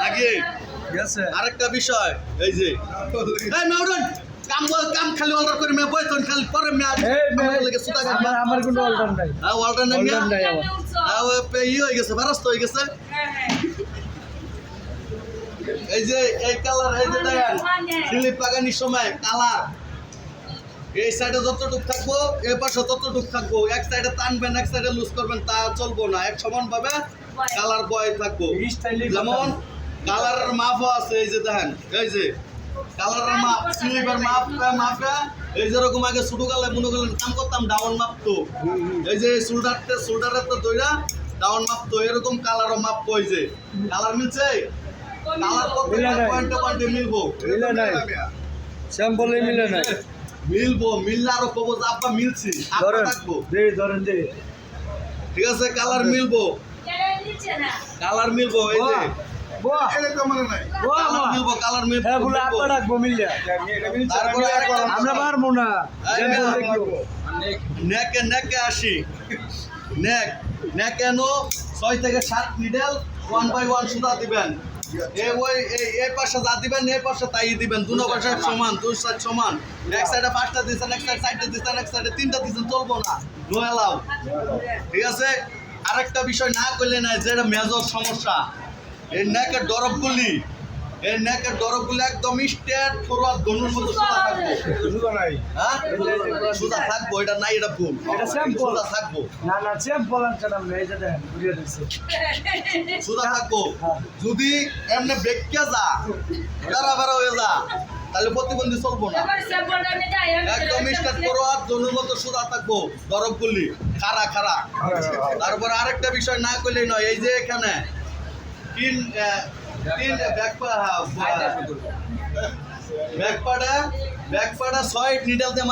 নাকি আরেকটা বিষয় এই যে কাম খালি অর্ডার করে মেয়ে বয়তন খালি পরে আমার কোনো অল্টার নাই অর্ডার নাই ই হয়ে গেছে ব্যস্ত হয়ে গেছে এই যে এই কালার এই যে দেখেন স্লিপ লাগানোর সময় কালার এই সাইডে যতটুক থাকবো এই পাশে ততটুক থাকবো এক সাইডে টানবেন এক সাইডে লুজ করবেন তা চলবো না এক সমান ভাবে কালার বয় থাকবো যেমন কালারের মাপও আছে এই যে দেখেন এই যে কালারের মাপ স্লিপের মাপটা এই যেরকম আগে ছোট গালে মনে করলেন কাম করতাম ডাউন মাপতো এই যে শোল্ডারের তো দইরা ডাউন মাপতো এরকম কালারও মাপতো এই যে কালার মিলছে কালার পয়েন্টে পয়েন্টে মিলবো স্যাম্পলে মিলে নাই মিলবো মিললে আরো কবো যে আব্বা মিলছি থাকবো ধরেন ঠিক আছে কালার মিলবো কালার মিলবো এই যে কালার মিলবো আমরা পারবো না নেকে আসি নেক এনো 6 থেকে 7 নিডেল 1 বাই 1 সুতা দিবেন এই পাশে যা দিবেন এই পাশে তাই দিবেন দুনো পাশে সমান দুই সাইড সমান এক সাইডে 5টা দিবেন এক সাইডে দিবেন এক সাইডে 3টা দিবেন চলবো না নো এলাও ঠিক আছে আরেকটা বিষয় না করলে না যেটা মেজর সমস্যা এই নেকের দরবগুলি একদম স্ট্রেট ফরওয়ার্ড গনুর মতো সুতা থাকবে সুতা নাই হ্যাঁ সুতা থাকবো এটা নাই এটা ভুল এটা স্যাম্পল সুতা থাকবো না স্যাম্পল আনছেন আপনি এই যে দেখেন বুঝিয়ে দিচ্ছি সুতা থাকবো যদি এমনি বেক্কে যা বেড়া হয়ে যা তাহলে প্রতিবন্ধী চলবো না একদম স্ট্রেট ফরওয়ার্ড গনুর মতো সুতা থাকবো দরবগুলি খাড়া তারপর আরেকটা বিষয় না করলেই নয় এই যে এখানে তিন ব্যাকপাড়া 6 নিডেল দিয়ে